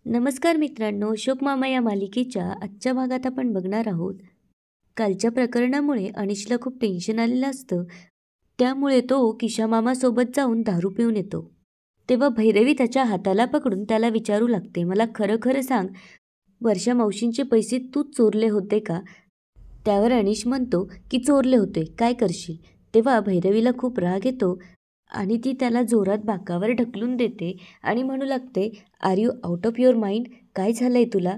नमस्कार मित्रांनो, अशोक मामा या मालिकेच्या आजच्या भागात आपण बघणार आहोत. कालच्या प्रकरणामुळे अनिशला खूप टेन्शन आलेलं असतं. त्यामुळे तो किशा मामासोबत जाऊन दारू पिऊन येतो. तेव्हा भैरवी त्याच्या हाताला पकडून त्याला विचारू लागते, मला खरं खरं सांग, वर्षा मावशींचे पैसे तूच चोरले होते का? त्यावर अनिश म्हणतो की चोरले होते, काय करशील? तेव्हा भैरवीला खूप राग येतो आणि ती त्याला जोरात बाकावर ढकलून देते आणि म्हणू लागते, are you out of your mind? काय झालंय तुला?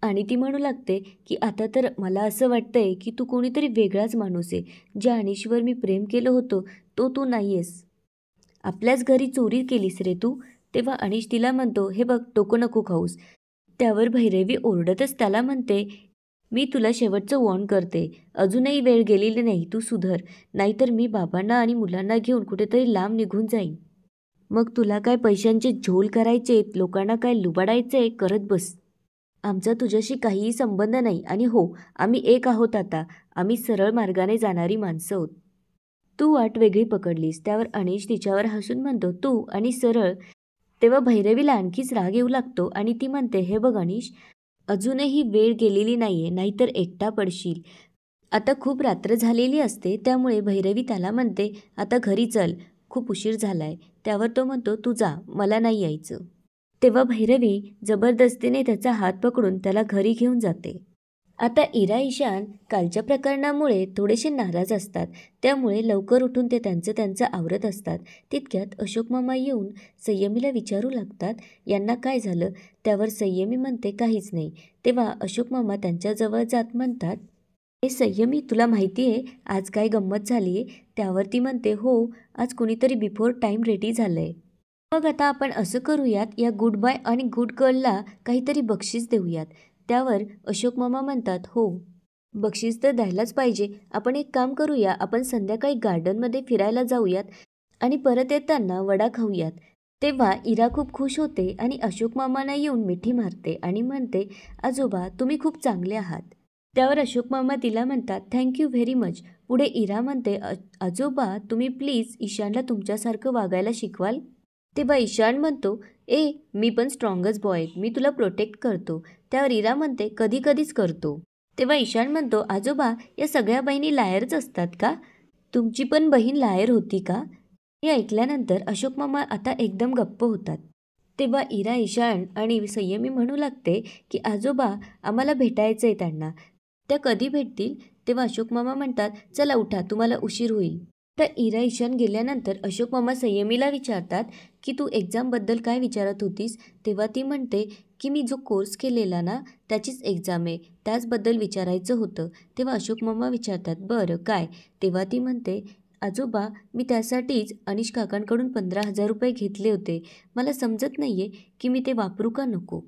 आणि ती म्हणू लागते की आता तर मला असं वाटतंय की तू कोणीतरी वेगळाच माणूस आहे. ज्या अनिशवर मी प्रेम केलं होतं तो तू नाही आहेस. आपल्याच घरी चोरी केलीस रे तू. तेव्हा अनिश तिला म्हणतो, हे बघ डोकं नको खाऊस. त्यावर भैरवी ओरडतच त्याला म्हणते, मी तुला शेवटचं वॉर्न करते, अजूनही वेळ गेलेली नाही, तू सुधर, नाहीतर मी बाबांना आणि मुलांना घेऊन कुठेतरी लांब निघून जाईन. मग तुला काय पैशांचे झोल करायचे, लोकांना काय लुबाडायचे करत बस. आमचा तुझ्याशी काहीही संबंध नाही आणि हो, आम्ही एक आहोत आता. आम्ही सरळ मार्गाने जाणारी माणसं आहोत. तू वाट वेगळी पकडलीस. त्यावर अनिश तिच्यावर हसून म्हणतो, तू आणि सरळ. तेव्हा भैरवीला आणखीच राग येऊ लागतो आणि ती म्हणते, हे बघ अनिश, अजूनही वेळ गेलेली नाहीये, नाहीतर एकटा पडशील. आता खूप रात्र झालेली असते, त्यामुळे भैरवी त्याला म्हणते, आता घरी चल, खूप उशीर झालाय. त्यावर तो म्हणतो, तू जा, मला नाही यायचं. तेव्हा भैरवी जबरदस्तीने त्याचा हात पकडून त्याला घरी घेऊन जाते. आता इरा ईशान कालच्या प्रकरणामुळे थोडेसे नाराज असतात, त्यामुळे लवकर उठून ते त्यांचं त्यांचं आवरत असतात. तितक्यात अशोक मामा येऊन संयमीला विचारू लागतात, यांना काय झालं? त्यावर संयमी म्हणते, काहीच नाही. तेव्हा अशोक मामा त्यांच्याजवळ जात म्हणतात, हे संयमी, तुला माहिती आहे आज काय गंमत झाली आहे? त्यावर ती म्हणते, हो, आज कुणीतरी बिफोर टाईम रेडी झालंय. मग आता आपण असं करूयात, या गुड बाय आणि गुड गर्लला काहीतरी बक्षीस देऊयात. त्यावर अशोक मामा म्हणतात, हो, बक्षीस तर द्यायलाच पाहिजे. आपण एक काम करूया, आपण संध्याकाळी गार्डनमध्ये फिरायला जाऊयात आणि परत येताना वडा खाऊयात. तेव्हा इरा खूप खुश होते आणि अशोक मामांना येऊन मिठी मारते आणि म्हणते, आजोबा तुम्ही खूप चांगले आहात. त्यावर अशोक मामा तिला म्हणतात, थँक्यू व्हेरी मच. पुढे इरा म्हणते, आजोबा तुम्ही प्लीज ईशानला तुमच्यासारखं वागायला शिकवाल? तेव्हा ईशान म्हणतो, मी पण स्ट्रॉंगस्ट बॉय, मी तुला प्रोटेक्ट करतो. त्यावर इरा म्हणते, कधी कधीच करतो. तेव्हा ईशान म्हणतो, आजोबा या सगळ्या बहिणी लायरच असतात का? तुमची पण बहीण लायर होती का? हे ऐकल्यानंतर अशोक मामा आता एकदम गप्प होतात. तेव्हा इरा ईशान आणि संयमी म्हणू लागते की आजोबा आम्हाला भेटायचंय त्यांना. त्या कधी भेटतील? तेव्हा अशोक मामा म्हणतात, चला उठा, तुम्हाला उशीर होईल. तर इरा ईशान गेल्यानंतर अशोक मामा संयमीला विचारतात की तू एक्झामबद्दल काय विचारत होतीस? तेव्हा ती म्हणते की मी जो कोर्स केलेला ना त्याचीच एक्झाम आहे, त्याचबद्दल विचारायचं होतं. तेव्हा अशोक मामा विचारतात, बरं काय? तेव्हा ती म्हणते, आजोबा मी त्यासाठीच अनिश काकांकडून 15,000 रुपये घेतले होते. मला समजत नाहीये की मी ते वापरू का नको.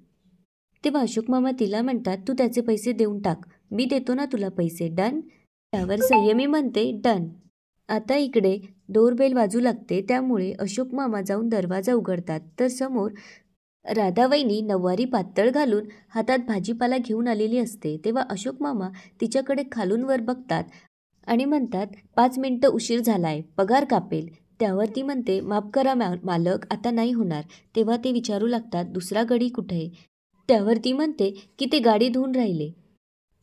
तेव्हा अशोक मामा तिला म्हणतात, तू त्याचे पैसे देऊन टाक, मी देतो ना तुला पैसे, डन? त्यावर संयमी म्हणते, डन. आता इकडे डोरबेल वाजू लागते, त्यामुळे अशोक मामा जाऊन दरवाजा उघडतात तर समोर राधावहिनी नऊवारी पातळ घालून हातात भाजीपाला घेऊन आलेली असते. तेव्हा अशोक मामा तिच्याकडे खालून वर बघतात आणि म्हणतात, 5 मिनिटं उशीर झालाय, पगार कापेल. त्यावर ती म्हणते, माफ करा मालक, आता नाही होणार. तेव्हा ते विचारू लागतात, दुसरा गडी कुठे? त्यावर ती म्हणते की ते गाडी धुवून राहिले.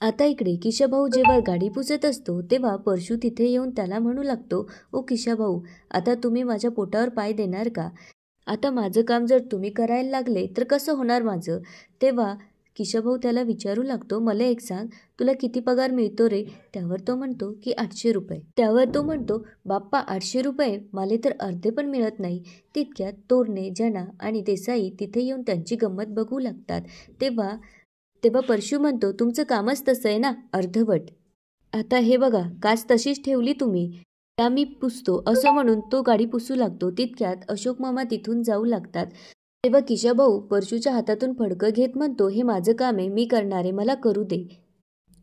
आता इकडे किशाभाऊ जेव्हा गाडी पुसत असतो तेव्हा परशू तिथे येऊन त्याला म्हणू लागतो, ओ किशाभाऊ, आता तुम्ही माझ्या पोटावर पाय देणार का? आता माझं काम जर तुम्ही करायला लागले तर कसं होणार माझं? तेव्हा किशाभाऊ त्याला विचारू लागतो, मला एक सांग, तुला किती पगार मिळतो रे? त्यावर तो म्हणतो की 800 रुपये. त्यावर तो म्हणतो, बाप्पा 800 रुपये? मला तर अर्धे पण मिळत नाही. तितक्यात तोरणे, जना आणि देसाई तिथे येऊन त्यांची गंमत बघू लागतात. तेव्हा तेव्हा परशू म्हणतो, तुमचं कामच तसं आहे ना, अर्धवट. आता हे बघा, काच तशीच ठेवली तुम्ही, त्या मी पुसतो, असं म्हणून तो गाडी पुसू लागतो. तितक्यात अशोक मामा तिथून जाऊ लागतात. तेव्हा किशाभाऊ परशूच्या हातातून फडकं घेत म्हणतो, हे माझं काम आहे, मी करणार आहे, मला करू दे.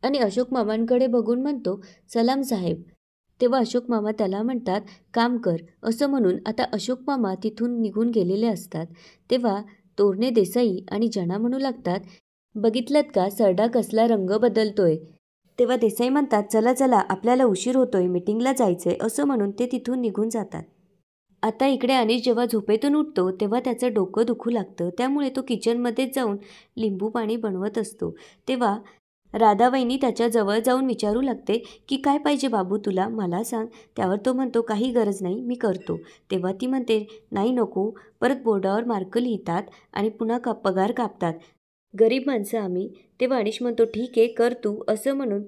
आणि अशोक मामांकडे बघून म्हणतो, सलाम साहेब. तेव्हा अशोक मामा त्याला म्हणतात, काम कर, असं म्हणून आता अशोक मामा तिथून निघून गेलेले असतात. तेव्हा तोरणे, देसाई आणि जना म्हणू लागतात, बघितलंत का सरडा कसला रंग बदलतोय? तेव्हा देसाई म्हणतात, चला चला, आपल्याला उशीर होतोय, मीटिंगला जायचंय, असं म्हणून ते तिथून निघून जातात. आता इकडे अनिश जेव्हा झोपेतून उठतो तेव्हा त्याचं डोकं दुखू लागतं. त्यामुळे तो किचनमध्ये जाऊन लिंबू पाणी बनवत असतो. तेव्हा राधाबाईंनी त्याच्या जवळ जाऊन विचारू लागते की काय पाहिजे बाबू तुला, मला सांग. त्यावर तो म्हणतो काही गरज नाही, मी करतो. तेव्हा ती म्हणते नाही नको, परत बोर्डावर मार्क लिहितात आणि पुन्हा पगार कापतात, गरीब माणसं आम्ही. तेव्हा अनिश म्हणतो ठीक आहे कर तू, असं म्हणून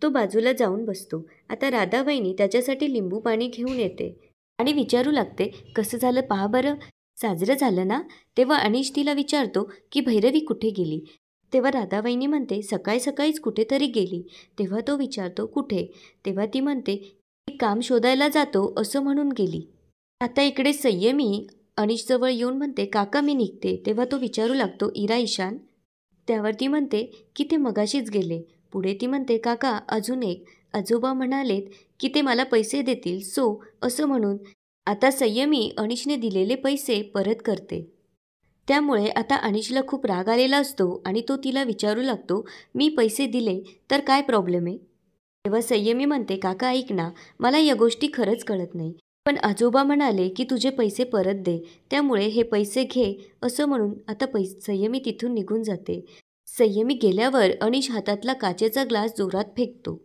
तो बाजूला जाऊन बसतो. आता राधाबाईंनी त्याच्यासाठी लिंबू पाणी घेऊन येते आणि विचारू लागते कसं झालं पहा बरं, साजरं झालं ना. तेव्हा अनिश तिला विचारतो की भैरवी कुठे गेली. तेव्हा राधाबाईंनी म्हणते सकाळी सकाळीच कुठेतरी गेली. तेव्हा तो विचारतो कुठे. तेव्हा ती म्हणते की काम शोधायला जातो असं म्हणून गेली. आता इकडे संयमी अनिशजवळ येऊन म्हणते काका मी निघते. तेव्हा तो विचारू लागतो इरा ईशान. त्यावर ती म्हणते की ते मगाशीच गेले. पुढे ती म्हणते काका अजून एक, आजोबा म्हणालेत की ते मला पैसे देतील असं म्हणून आता संयमी अनिशने दिलेले पैसे परत करते. त्यामुळे आता अनिशला खूप राग आलेला असतो आणि तो तिला विचारू लागतो मी पैसे दिले तर काय प्रॉब्लेम आहे. तेव्हा संयमी म्हणते काका ऐक ना, मला या गोष्टी खरंच कळत नाही, पण आजोबा म्हणाले की तुझे पैसे परत दे, त्यामुळे हे पैसे घे असं म्हणून आता संयमी तिथून निघून जाते. संयमी गेल्यावर अनिश हातातला काचेचा ग्लास जोरात फेकतो.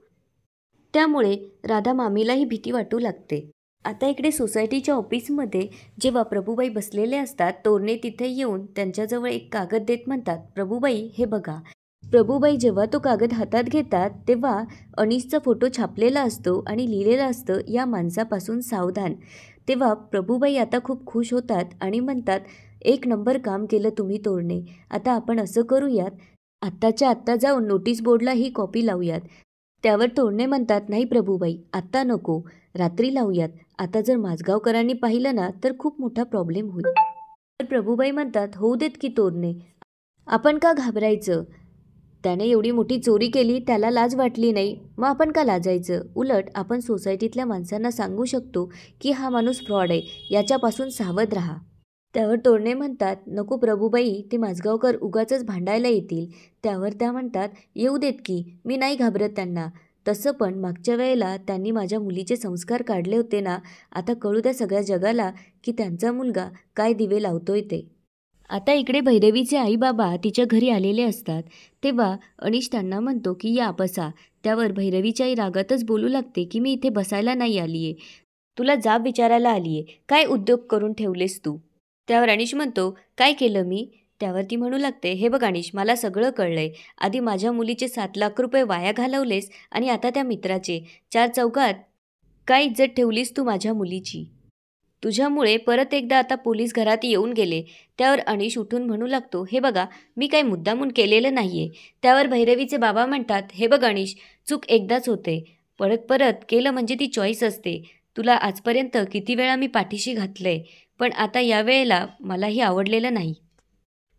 त्यामुळे राधा मामीलाही भीती वाटू लागते. आता इकडे सोसायटीच्या ऑफिसमध्ये जेव्हा प्रभूबाई बसलेले असतात, तोरणे तिथे येऊन त्यांच्याजवळ एक कागद देत म्हणतात प्रभूबाई हे बघा. प्रभूबाई जेव्हा तो कागद हातात घेतात तेव्हा अनिशचा फोटो छापलेला असतो आणि लिहिलेलं असतं या माणसापासून सावधान. तेव्हा प्रभूबाई आता खूप खुश होतात आणि म्हणतात एक नंबर काम केलं तुम्ही तोरणे. आता आपण असं करूयात, आत्ताच्या आत्ता जाऊन नोटीस बोर्डला ही कॉपी लावूयात. त्यावर तोरणे म्हणतात नाही प्रभूबाई आत्ता नको, रात्री लावूयात. आता जर माझगावकरांनी पाहिलं ना तर खूप मोठा प्रॉब्लेम होईल. तर प्रभूबाई म्हणतात होऊ देत की तोरणे, आपण का घाबरायचं. त्याने एवढी मोठी चोरी केली, त्याला लाज वाटली नाही, मग आपण का लाजायचं. उलट आपण सोसायटीतल्या माणसांना सांगू शकतो की हा माणूस फ्रॉड आहे, याच्यापासून सावध राहा. त्यावर तोरणे म्हणतात नको प्रभूबाई, ते माझगावकर उगाचच भांडायला येतील. त्यावर त्या म्हणतात येऊ देत की, मी नाही घाबरत त्यांना. तसं पण मागच्या वेळेला त्यांनी माझ्या मुलीचे संस्कार काढले होते ना, आता कळू द्या सगळ्या जगाला की त्यांचा मुलगा काय दिवे लावतोय ते. आता इकडे भैरवीचे आई बाबा तिच्या घरी आलेले असतात. तेव्हा अनिश त्यांना म्हणतो की या बसा. त्यावर भैरवीची आई रागातच बोलू लागते की मी इथे बसायला नाही आलीये, तुला जाब विचारायला आलीये, काय उद्योग करून ठेवलेस तू. त्यावर अनिश म्हणतो काय केलं मी. त्यावर ती म्हणू लागते हे बघ अनिश, मला सगळं कळलंय. आधी माझ्या मुलीचे 7 लाख रुपये वाया घालवलेस आणि आता त्या मित्राचे. 4 चौघात काय इज्जत ठेवलीस तू माझ्या मुलीची. तुझ्यामुळे परत एकदा आता पोलीस घरात येऊन गेले. त्यावर अनिश उठून म्हणू लागतो हे बघा, मी काही मुद्दामून केलेलं नाहीये. त्यावर भैरवीचे बाबा म्हणतात हे बघ अनिश, चूक एकदाच होते, परत परत केलं म्हणजे ती चॉईस असते. तुला आजपर्यंत किती वेळा मी पाठीशी घातलंय, पण आता या वेळेला मलाही आवडलेलं नाही.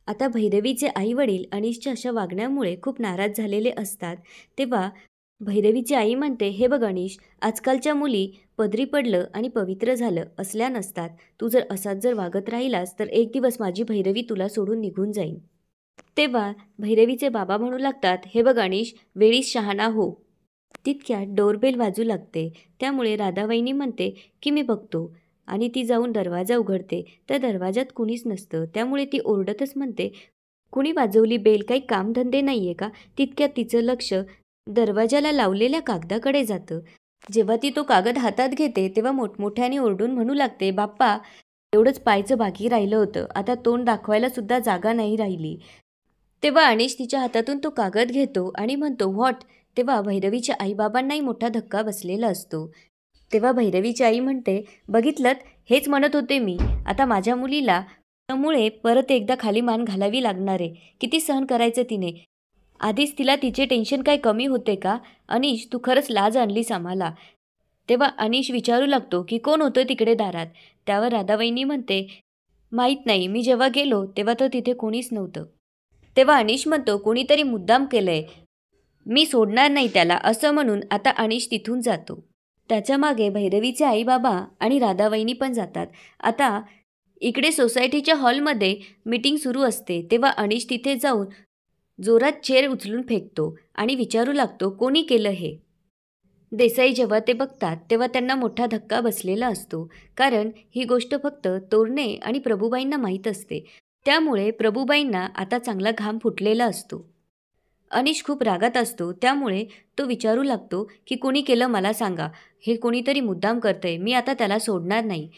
आता भैरवीचे आई वडील अनिशच्या अशा वागण्यामुळे खूप नाराज झालेले असतात. तेव्हा भैरवीची आई म्हणते हे बघ अनिश, आजकालच्या मुली पदरी पडलं आणि पवित्र झालं असल्या नसतात. तू जर असाच जर वागत राहिलास तर एक दिवस माझी भैरवी तुला सोडून निघून जाईल. तेव्हा भैरवीचे बाबा म्हणू लागतात हे बघ अनिश, वेळीच शहाणा हो. तितक्यात डोरबेल वाजू लागते. त्यामुळे राधाबाईंनी म्हणते की मी बघतो आणि ती जाऊन दरवाजा उघडते तर दरवाजात कुणीच नसतं. त्यामुळे ती ओरडतच म्हणते कुणी वाजवली बेल, काही कामधंदे नाहीये का. तितक्यात तिचं लक्ष दरवाजाला लावलेल्या कागदाकडे जातं. जेव्हा ती तो कागद हातात घेते तेव्हा मोठमोठ्याने ओरडून म्हणू लागते बाप्पा, एवढंच पाहायचं बाकी राहिलं होतं, आता तोंड दाखवायला सुद्धा जागा नाही राहिली. तेव्हा अनिश तिच्या हातातून तो कागद घेतो आणि म्हणतो व्हॉट. तेव्हा भैरवीच्या आईबाबांनाही मोठा धक्का बसलेला असतो. तेव्हा भैरवीची आई म्हणते बघितलंत, हेच म्हणत होते मी, आता माझ्या मुलीला त्यामुळे परत एकदा खाली मान घालावी लागणार आहे. किती सहन करायचं तिने, आधीच तिला तिचे टेन्शन काय कमी होते का. अनिश तू खरंच लाज आणलीस आम्हाला. तेव्हा अनिश विचारू लागतो की कोण होतं तिकडे दारात. त्यावर राधाबाईंनी म्हणते माहीत नाही, मी जेव्हा गेलो तेव्हा तर तिथे कोणीच नव्हतं. तेव्हा अनिश म्हणतो कोणीतरी मुद्दाम केलंय, मी सोडणार नाही त्याला, असं म्हणून आता अनिश तिथून जातो. त्याच्या मागे भैरवीचे आई बाबा आणि राधाबाईंनी पण जातात. आता इकडे सोसायटीच्या हॉलमध्ये मीटिंग सुरू असते. तेव्हा अनिश तिथे जाऊन जोरात चेअर उचलून फेकतो आणि विचारू लागतो कोणी केलं हे. देसाई जेव्हा ते बघतात तेव्हा त्यांना मोठा धक्का बसलेला असतो. कारण ही गोष्ट फक्त तोरणे आणि प्रभूबाईंना माहीत असते. त्यामुळे प्रभूबाईंना आता चांगला घाम फुटलेला असतो. अनिश खूप रागात असतो. त्यामुळे तो विचारू लागतो की कोणी केलं मला सांगा. हे कोणीतरी मुद्दाम करतंय. मी आता त्याला सोडणार नाही.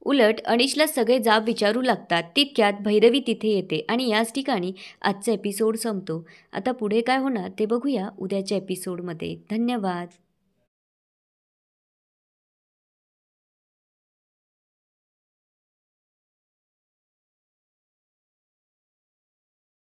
उलट अनिशला सगळे जाब विचारू लागतात. तितक्यात भैरवी तिथे येते आणि याच ठिकाणी आजचा एपिसोड संपतो. आता पुढे काय होणार ते बघूया उद्याच्या एपिसोडमध्ये. धन्यवाद.